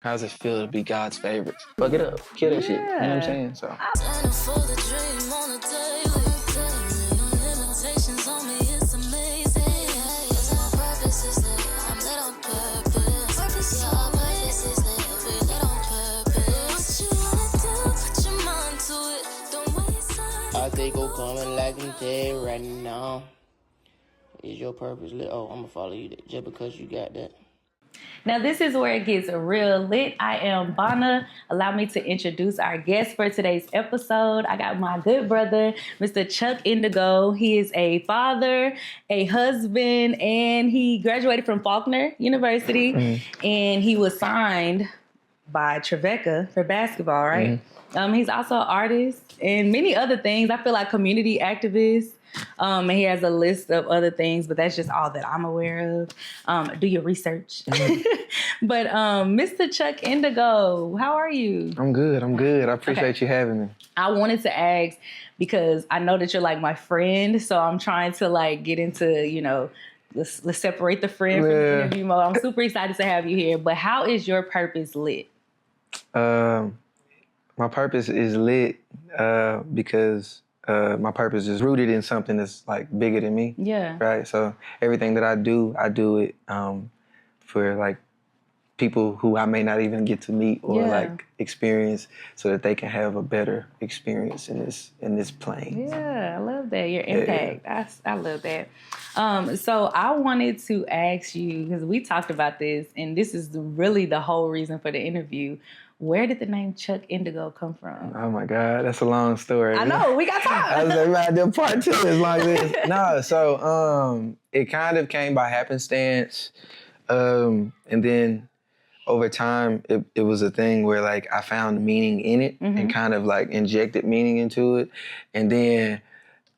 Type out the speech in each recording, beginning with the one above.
How does it feel to be God's favorite? Fuck it up. Kill that shit. You know what I'm saying? So. iNDigo coming like I'm dead right now. Is your purpose lit? Oh, I'm gonna follow you just because you got that. Now, this is where it gets real lit. I am Bonna. Allow me to introduce our guest for today's episode. I got my good brother, Mr. Chuck iNDigo. He is a father, a husband, and he graduated from Faulkner University. And he was signed by Trevecca for basketball, right? He's also an artist and many other things. I feel like community activist. And he has a list of other things, but that's just all that I'm aware of. Do your research. But Mr. Chuck iNDigo, how are you? I'm good. I appreciate you having me. I wanted to ask because I know that you're like my friend, so I'm trying to like get into, let's separate the friend from the interview mode. I'm super excited to have you here. But how is your purpose lit? My purpose is lit because my purpose is rooted in something that's like bigger than me. Yeah. Right. So everything that I do it for like people who I may not even get to meet or like experience, so that they can have a better experience in this plane. Yeah, I love that. Your impact. I love that. So I wanted to ask you, because we talked about this, and this is really the whole reason for the interview. Where did the name Chuck iNDigo come from? Oh my God, that's a long story. I know, we got time. I was like, man, the part two is like this. No, so it kind of came by happenstance. And then over time, it was a thing where like I found meaning in it and kind of like injected meaning into it. And then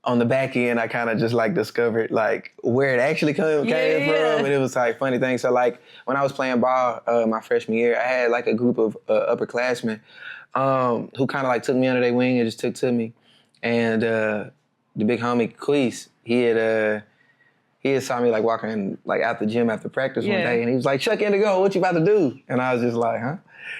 on the back end, I kind of just like discovered like where it actually came from. And it was like funny things. So like when I was playing ball my freshman year, I had like a group of upperclassmen who kind of like took me under their wing and just took to me. And the big homie Queese, he had saw me like walking like out the gym after practice one day, and he was like, "Chuck iNDigo, what you about to do?" And I was just like, "Huh?"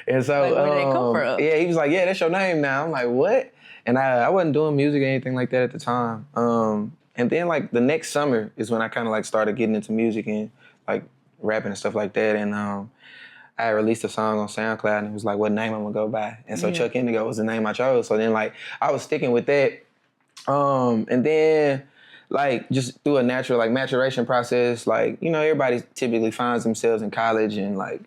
And so like, where did they come from? Yeah, he was like, "Yeah, that's your name now." I'm like, "What?" And I wasn't doing music or anything like that at the time. And then like the next summer is when I kind of like started getting into music and like rapping and stuff like that. And I released a song on SoundCloud, and it was like, what name I'm gonna go by? And so Chuck iNDigo was the name I chose. So then like I was sticking with that. And then like just through a natural like maturation process, like, everybody typically finds themselves in college and like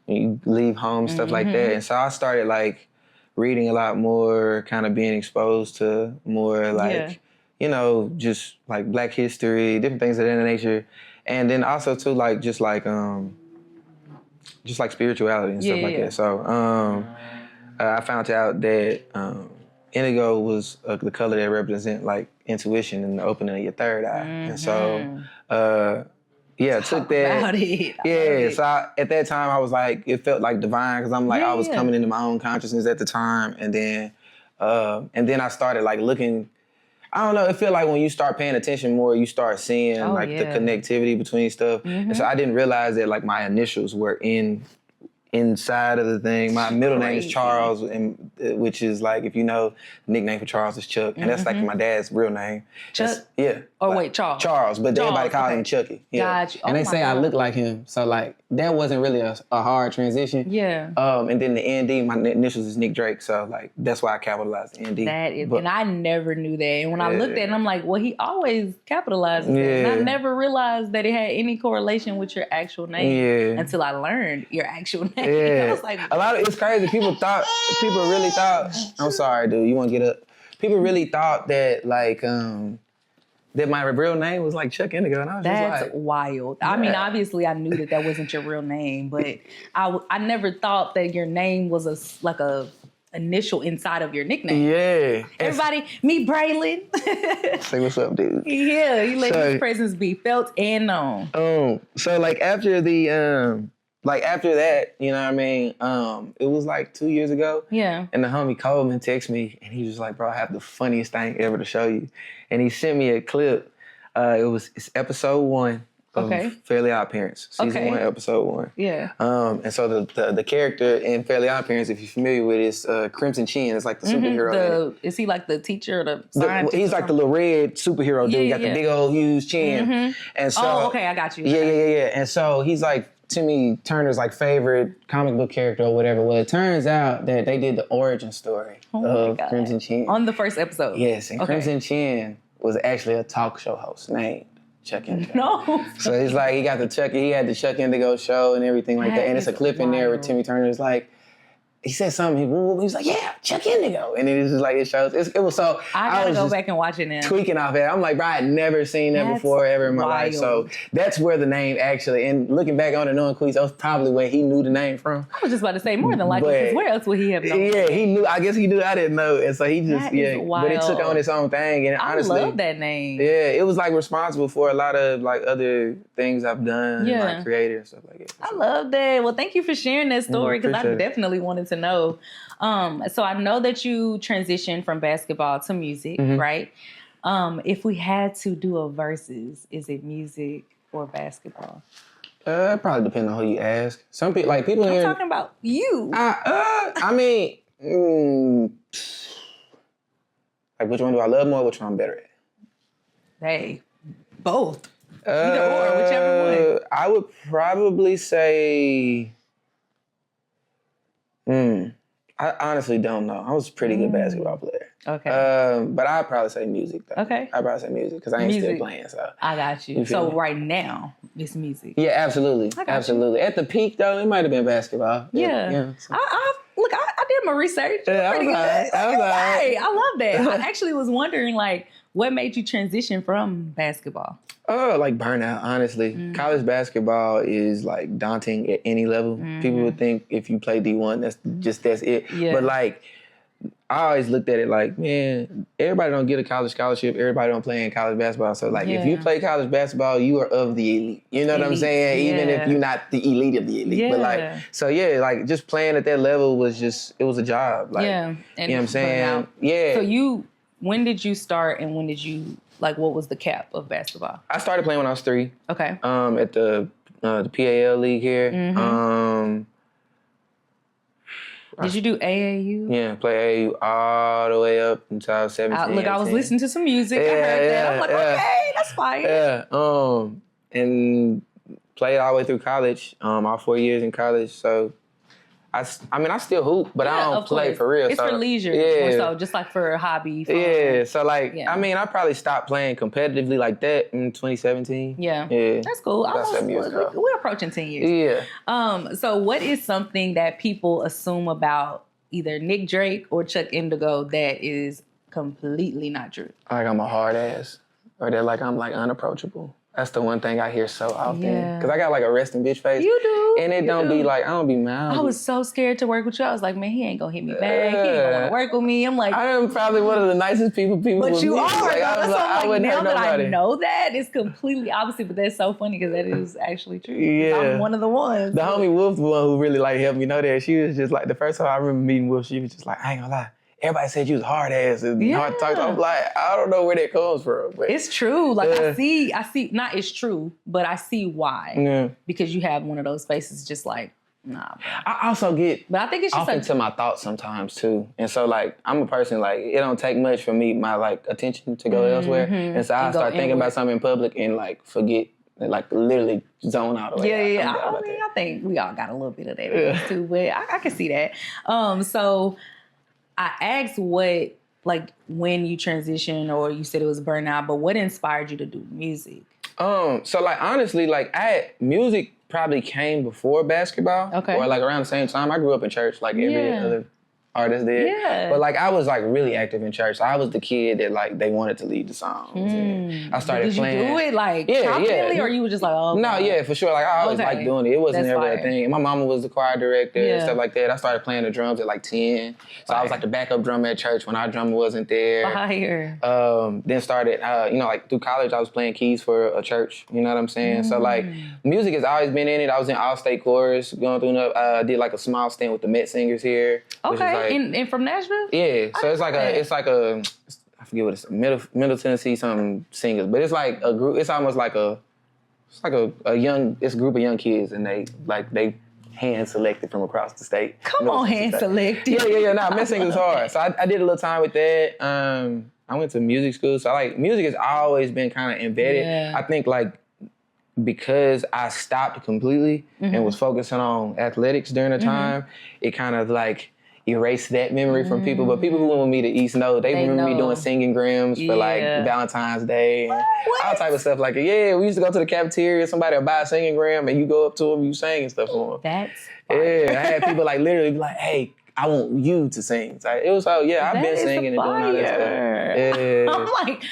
when you leave home, stuff like that. And so I started like reading a lot more, kind of being exposed to more like, just like Black history, different things of that nature. And then also too, like, just like spirituality and stuff like that. So I found out that indigo was the color that represents like intuition and the opening of your third eye. And so, took that. So at that time I was like, it felt like divine because I'm like, I was coming into my own consciousness at the time. And then I started like looking, I don't know, it felt like when you start paying attention more, you start seeing the connectivity between stuff. And so I didn't realize that like my initials were inside of the thing. My middle name is Charles, and which is like, if you know, the nickname for Charles is Chuck, and that's like my dad's real name. Chuck? Charles. Charles, but everybody called him Chucky. Yeah. Gotcha. And they say I look like him, so like that wasn't really a hard transition. Yeah. And then the ND, my initials is Nick Drake, so like that's why I capitalized the ND. That is, and I never knew that. And when I looked at it, I'm like, well, he always capitalizes it. And I never realized that it had any correlation with your actual name until I learned your actual name. I was like, it's crazy. People really thought. I'm sorry, dude. You want to get up? People really thought that like that my real name was like Chuck iNDigo, and I was that's just like, wild. I mean, obviously, I knew that wasn't your real name, but I never thought that your name was a initial inside of your nickname. Yeah. Everybody, meet Braylon. Say what's up, dude. Yeah, he let his presence be felt and known. So like after that, you know what I mean? It was like 2 years ago. Yeah. And the homie Coleman texted me, and he was like, "Bro, I have the funniest thing ever to show you." And he sent me a clip. It's episode 1. of Fairly Odd Parents, season 1, episode 1. Yeah. And so the character in Fairly Odd Parents, if you're familiar with it, is Crimson Chin. It's like the superhero. Is he like the teacher or the scientist? He's like the little red superhero dude. He got the big old huge chin. And so, okay, I got you. Yeah. And so he's like Timmy Turner's like favorite comic book character or whatever. Well, it turns out that they did the origin story of Crimson Chin. On the first episode. Yes, and Crimson Chin was actually a talk show host named Chuck Indigo. No. So it's like he had the Chuck Indigo show and everything like that. And it's a clip in there where Timmy Turner is like, he said something, he was like, yeah, Chuck Indigo. And then it's just like, it shows, it was so, I gotta go back and watch it now. Tweaking off it. I'm like, bro, I had never seen that before ever in my life. So that's where the name actually, and looking back on it, knowing Queez, that was probably where he knew the name from. I was just about to say, more than likely, because where else would he have known? Yeah, he knew, I guess he knew I didn't know. And so he just, but it took on its own thing. And honestly, I love that name. Yeah, it was like responsible for a lot of like other things I've done, like created and stuff like that. I love that. Well, thank you for sharing that story, because I definitely wanted to know. So I know that you transitioned from basketball to music, right? If we had to do a versus, is it music or basketball? It probably depends on who you ask. Some people, like people I'm talking about you. I mean, like which one do I love more? Which one I'm better at? Hey, both. Either or, whichever one. I would probably say, I honestly don't know. I was a pretty good basketball player. Okay. But I'd probably say music, though. Okay. I'd probably say music, because I ain't still playing, so. I got you. So right now, it's music. Yeah, absolutely. Absolutely. You. At the peak, though, it might have been basketball. Yeah. So. I did my research. Yeah, I was all right. I love that. I actually was wondering, like, what made you transition from basketball? Like burnout, honestly. College basketball is like daunting at any level. People would think if you play D1, that's it. Yeah. But like, I always looked at it like, man, everybody don't get a college scholarship. Everybody don't play in college basketball. So like, if you play college basketball, you are of the elite. You know what I'm saying? Even if you're not the elite of the elite. Yeah. But like, so yeah, like just playing at that level was it was a job. Like, And you know what I'm saying? Yeah. So when did you start, and when did you, like, what was the cap of basketball? I started playing when I was 3. Okay. At the PAL league here. Did you do AAU? Yeah, play AAU all the way up until I was 17. Look, I was listening to some music. I heard that. I'm like, okay, that's fine. Yeah. And played all the way through college. All 4 years in college. So I still hoop, but I don't play for real. It's for leisure. Yeah. So just like for a hobby. Fun. Yeah. So like, I probably stopped playing competitively like that in 2017. Yeah. Yeah. That's cool. We're approaching 10 years. Yeah. So what is something that people assume about either Nick Drake or Chuck Indigo that is completely not true? Like I'm a hard ass, or that like I'm like unapproachable. That's the one thing I hear so often. Because I got like a resting bitch face. You do. And it don't be like, I don't be mad. I was so scared to work with you. I was like, man, he ain't gonna hit me back. He ain't gonna want to work with me. I'm like, I am probably one of the nicest people but would you meet. are. Like, I wouldn't now hurt that nobody. I know that, it's completely opposite. But that's so funny because that is actually true. Yeah. I'm one of the ones. The homie Wolf, the one who really like helped me know that. She was just like, the first time I remember meeting Wolf, she was just like, I ain't gonna lie. Everybody said you was hard ass and hard to talk to. I'm like, I don't know where that comes from. But it's true. Like I see, not it's true, but I see why. Yeah. Because you have one of those faces just like, nah, bro. I also get but I think it's just off into my thoughts sometimes too. And so like, I'm a person like, it don't take much for me, my like attention to go elsewhere. And so I start thinking about something in public and like forget, and like literally zone out. Yeah. I think we all got a little bit of that too, but I can see that. So I asked what, like, when you transitioned, or you said it was burnout, but what inspired you to do music? So like honestly, like music probably came before basketball. Okay. Or like around the same time. I grew up in church like every other artist did. Yeah. But like I was like really active in church. So I was the kid that like they wanted to lead the songs. And I started playing. Did you do it like confidently, or you were just like, oh? No, yeah, for sure. Like I always liked doing it. It wasn't ever a thing. And my mama was the choir director and stuff like that. I started playing the drums at like 10. So I was like the backup drummer at church when our drummer wasn't there. Fire. Then started, like through college, I was playing keys for a church. You know what I'm saying? So like music has always been in it. I was in all-state chorus going through. Did like a small stint with the Met Singers here. Okay, and from Nashville? Yeah, so it's like I forget what it's, Middle Tennessee something singers, but it's like a group. It's almost like a it's like it's a group of young kids, and they hand selected from across the state. Come on, hand selected. Yeah. Nah, missing is hard. So I did a little time with that. I went to music school, so music has always been kind of embedded. Yeah. I think because I stopped completely and was focusing on athletics during the time, it kind of erased that memory from people. But people who went with me to East know, they remember me doing singing grams for Valentine's Day and all type of stuff like it. Yeah, we used to go to the cafeteria, somebody would buy a singing gram and you go up to them, you sing and stuff for them. That's fire. Yeah, I had people literally be like, hey, I want you to sing. It was I've been singing and doing all that stuff. Yeah. I'm like,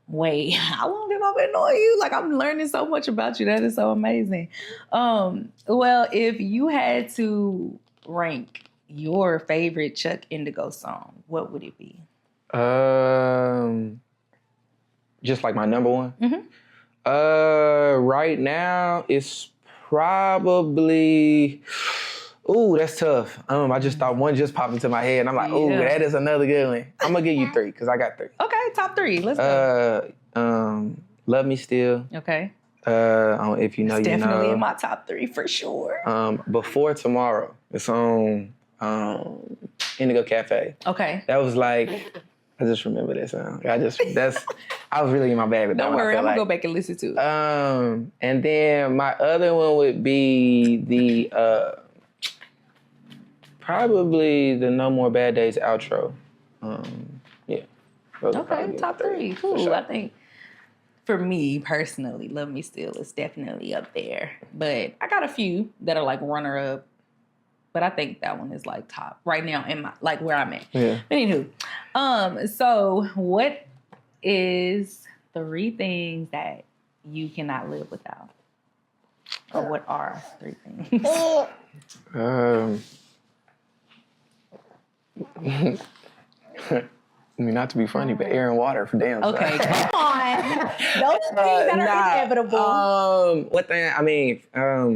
wait, how long have I been knowing you? I'm learning so much about you. That is so amazing. Well, if you had to rank your favorite Chuck Indigo song, what would it be? Just my number one? Right now, it's probably... Ooh, that's tough. I just thought one just popped into my head, and I'm like, ooh, that is another good one. I'm gonna give you 3, because I got 3. Okay, top 3. Let's go. Love Me Still. Okay. If you know, it's you know. Definitely in my top 3 for sure. Before Tomorrow. It's on Indigo Cafe. Okay. That was I just remember that song. I was really in my bag with that. Don't worry, I'm gonna go back and listen to it. And then my other one would be the probably the No More Bad Days outro. Yeah. Okay, top 3. Cool. Sure. I think for me personally, Love Me Still is definitely up there. But I got a few that are runner up. But I think that one is top right now in my where I'm at. Yeah. But anywho, so what is 3 things that you cannot live without? Or what are 3 things? Not to be funny, but air and water for damn. Okay, come on. Those things that are inevitable. What thing? I mean,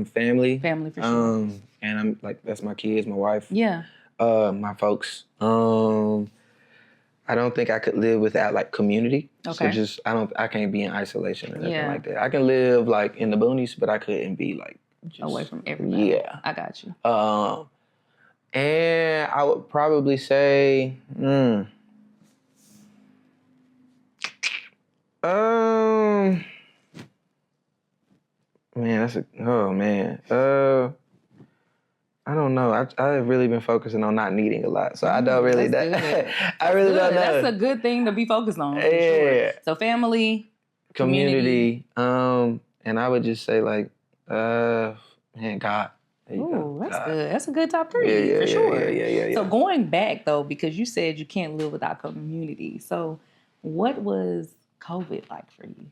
family. Family for sure. And I'm that's my kids, my wife. Yeah. My folks. I don't think I could live without community. Okay. So I can't be in isolation or nothing like that. I can live in the boonies, but I couldn't be just away from everybody. Yeah. I got you. And I would probably say, man, I don't know. I've really been focusing on not needing a lot, so I don't really. I really don't know. That's a good thing to be focused on. Yeah. Sure. So family, community, and I would just say man, God. Ooh, that's good. That's a good top 3 for sure. Yeah. So going back though, because you said you can't live without community. So what was COVID like for you?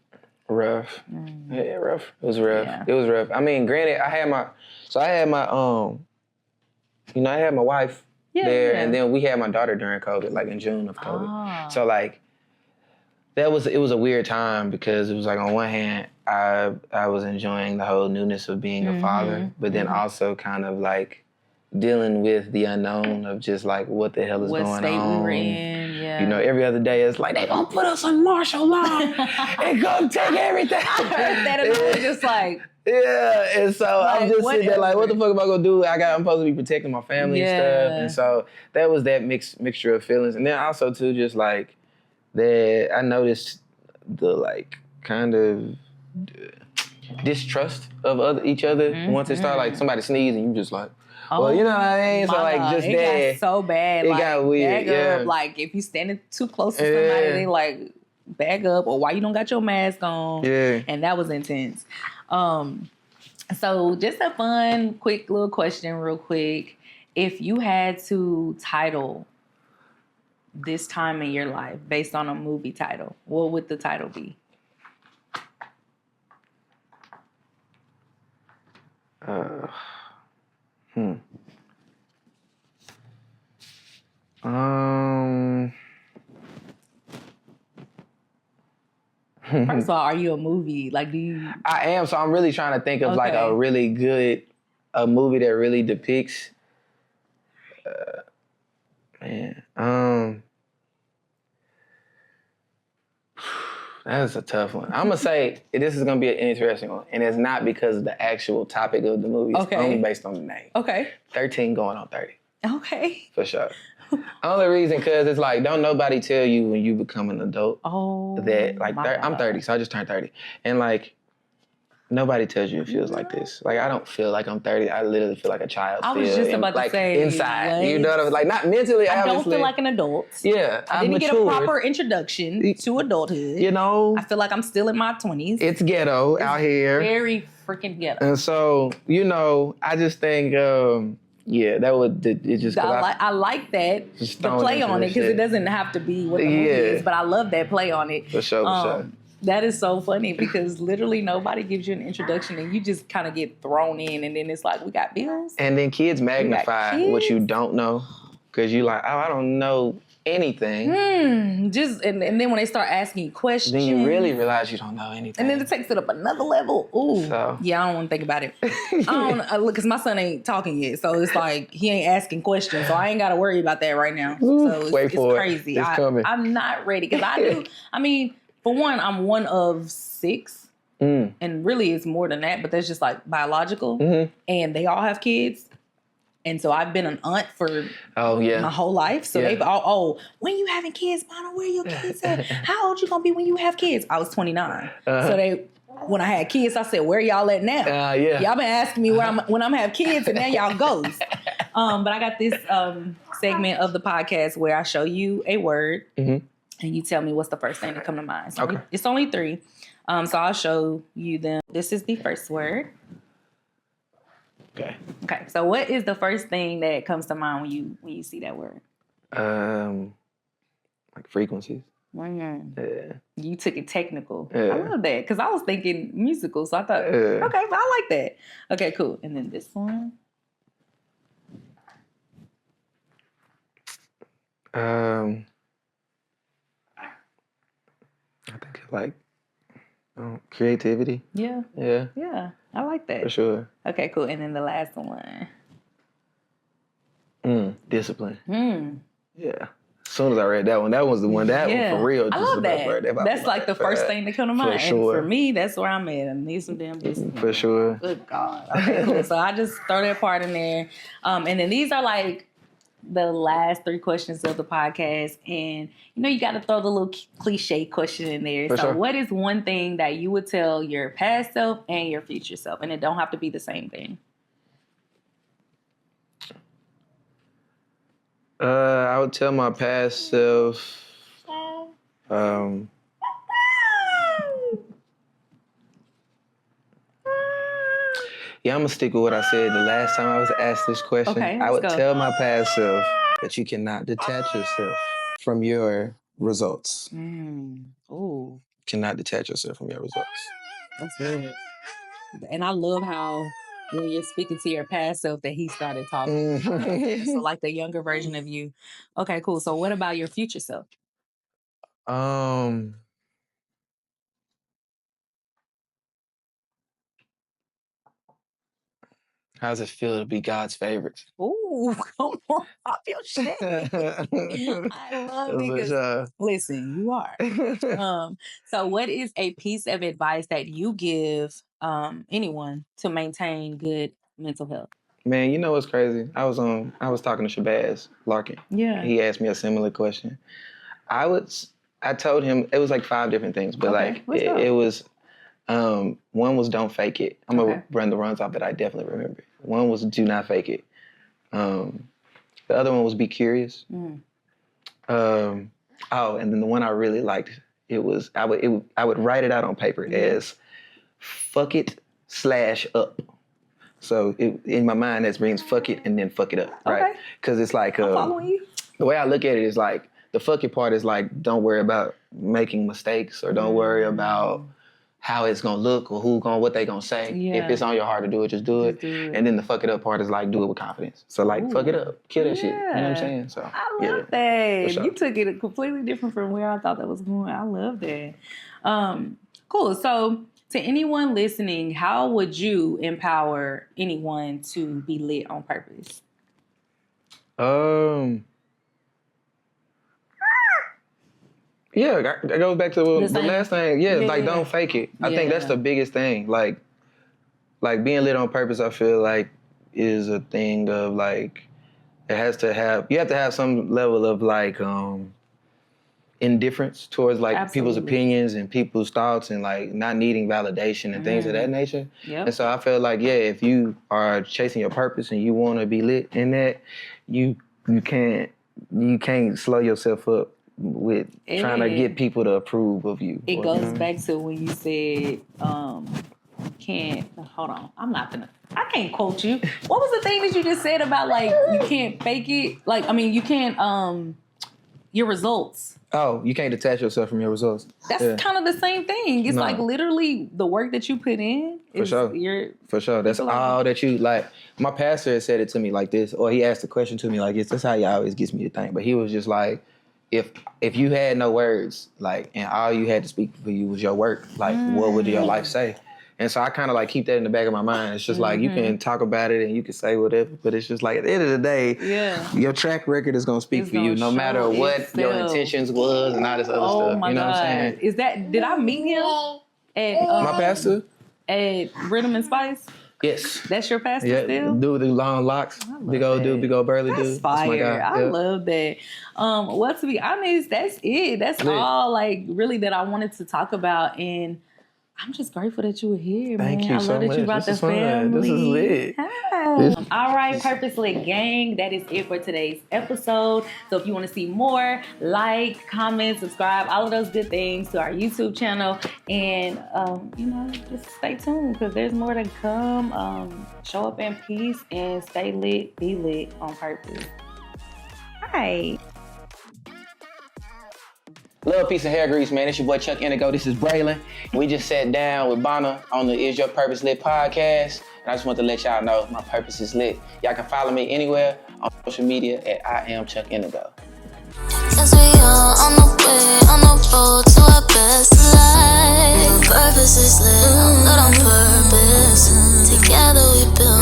Rough. Yeah, rough. It was rough. Yeah. It was rough. I mean, granted, I had my I had my wife there, and then we had my daughter during COVID, in June of COVID. So it was a weird time because it was on one hand, I was enjoying the whole newness of being a father, but then also kind of dealing with the unknown of just what the hell is going state on. We were in, yeah. Every other day it's they gonna put us on martial law and gonna take everything. That is just yeah, and so I'm just sitting there what the fuck am I gonna do? I'm supposed to be protecting my family and stuff, and so that was that mixture of feelings, and then also too just that I noticed the kind of distrust of each other once it started somebody sneeze and you just well, you know what I mean? So just it got so bad. It got weird. Bag up. If you standing too close to somebody, they bag up, or why you don't got your mask on? Yeah. And that was intense. So just a fun, quick little question, real quick. If you had to title this time in your life based on a movie title, what would the title be? First of all, are you a movie? Do you? I am, so I'm really trying to think of a really good movie that really depicts. Man, That's a tough one. I'm gonna say this is gonna be an interesting one, and it's not because of the actual topic of the movie. It's only based on the name. Okay. 13 going on 30. Okay. For sure. Only reason because it's like don't nobody tell you when you become an adult that like I'm 30, so I just turned 30, and like nobody tells you it feels like this. Like I don't feel like I'm 30. I literally feel like a child. I was just about to say inside. You know what I mean? Like not mentally. I don't feel like an adult. Yeah, I didn't get a proper introduction to adulthood. You know, I feel like I'm still in my 20s. It's ghetto out here. Very freaking ghetto. And so I just think. That would it just. I like that the play on it because it doesn't have to be what the movie is, but I love that play on it. For sure. That is so funny because literally nobody gives you an introduction and you just kind of get thrown in, and then it's like we got bills. And then kids magnify what you don't know because you like, oh, I don't know anything. And then when they start asking you questions, then you really realize you don't know anything. And then it takes it up another level. Ooh, yeah, I don't want to think about it. I don't look because my son ain't talking yet, so it's like he ain't asking questions, so I ain't got to worry about that right now. So it's crazy. It's coming. I'm not ready because I do. I mean, for one, I'm one of 6, and really it's more than that, but that's just like biological, and they all have kids. And so I've been an aunt for my whole life. So they've all, when you having kids, Bonna, where your kids at? How old you gonna be when you have kids? I was 29. So when I had kids, I said, where y'all at now? Y'all been asking me when I'm have kids, and now y'all goes. But I got this segment of the podcast where I show you a word, and you tell me what's the first thing that come to mind. So it's only 3. So I'll show you them. This is the first word. Okay. So what is the first thing that comes to mind when you see that word? Like frequencies. Yeah. You took it technical. I love that because I was thinking musical, so I thought, okay, but I like that. Okay, cool. And then this one. I think it's like creativity. Yeah. I like that. For sure. Okay, cool. And then the last one. Discipline. Yeah. As soon as I read that one was the one. That one for real. I love that. That's like the first thing that come to mind. Sure. And for me, that's where I'm at. I need some damn discipline. For sure. Good God. Okay, cool. So I just throw that part in there. And then these are like the last 3 questions of the podcast. And, you got to throw the little cliche question in there. For sure. What is one thing that you would tell your past self and your future self? And it don't have to be the same thing. I would tell my past self, I'm going to stick with what I said the last time I was asked this question. Okay, I would tell my past self that you cannot detach yourself from your results. Ooh. Cannot detach yourself from your results. That's good. And I love how when you're speaking to your past self that he started talking. So like the younger version of you. Okay, cool. So what about your future self? How does it feel to be God's favorite? Ooh, come on, pop your shit. I love niggas. Listen, you are. So what is a piece of advice that you give anyone to maintain good mental health? Man, you know what's crazy? I was talking to Shabazz Larkin. Yeah. He asked me a similar question. I told him it was like 5 different things, but it was one was don't fake it. I'm gonna run the runs off that I definitely remember. One was do not fake it. The other one was be curious. And then the one I really liked, it was I would write it out on paper as fuck it / up. So in my mind that means fuck it and then fuck it up, right? Because it's like I'm following you. The way I look at it is like the fuck it part is like don't worry about making mistakes or don't worry about how it's gonna look or what they gonna say. If it's on your heart to do it, just do it. And then the fuck it up part is like do it with confidence. So like fuck it up, kill that shit. You know what I'm saying? So I love that. Sure. You took it completely different from where I thought that was going. I love that. Cool. So to anyone listening, how would you empower anyone to be lit on purpose? Yeah, that goes back to the same. last thing. Yeah, Yeah, like yeah. don't fake it. I think that's Yeah. the biggest thing. Like being lit on purpose, I feel like is a thing of like you have to have some level of like indifference towards like people's Absolutely. opinions and people's thoughts and like not needing validation and things of that nature. Yep. And so I feel like if you are chasing your purpose and you want to be lit in that, you can't slow yourself up with trying to get people to approve of you. It goes back to when you said, can't, hold on, I can't quote you. What was the thing that you just said about like, you can't fake it? Like, I mean, you can't, your results. Oh, you can't detach yourself from your results. That's kind of the same thing. It's like literally the work that you put in. For sure. That's all that you like. My pastor had said it to me like this, or he asked a question to me like this. That's how he always gets me to think. But he was just like, if you had no words, like, and all you had to speak for you was your work, like, what would your life say? And so I kind of like keep that in the back of my mind. It's just like you can talk about it and you can say whatever, but it's just like at the end of the day, your track record is gonna speak for you, no matter what your intentions was and all this other stuff. My you know God. what I'm saying? Did I meet him at My pastor? at Rhythm and Spice? Yes. That's your pastor still? Dude with the long locks, big old dude, big old burly dude. That's fire. my guy. I love that. Well, to be honest, that's it. That's all like really that I wanted to talk about, and I'm just grateful that you were here, man. Thank you I so love that much. you brought This the is fun. family. This is lit. Hi. All right, Purpose Lit Gang. That is it for today's episode. So if you want to see more, like, comment, subscribe, all of those good things to our YouTube channel. And, just stay tuned because there's more to come. Show up in peace and stay lit, be lit on purpose. Hi. Love, peace, and hair grease, man. It's your boy Chuck Indigo. This is Braylon. We just sat down with Bonna on the Is Your Purpose Lit podcast. And I just want to let y'all know my purpose is lit. Y'all can follow me anywhere on social media at I am Chuck Indigo. Yes, we all on the way, on the road to our best life. Your purpose is lit, lit on purpose. Together we build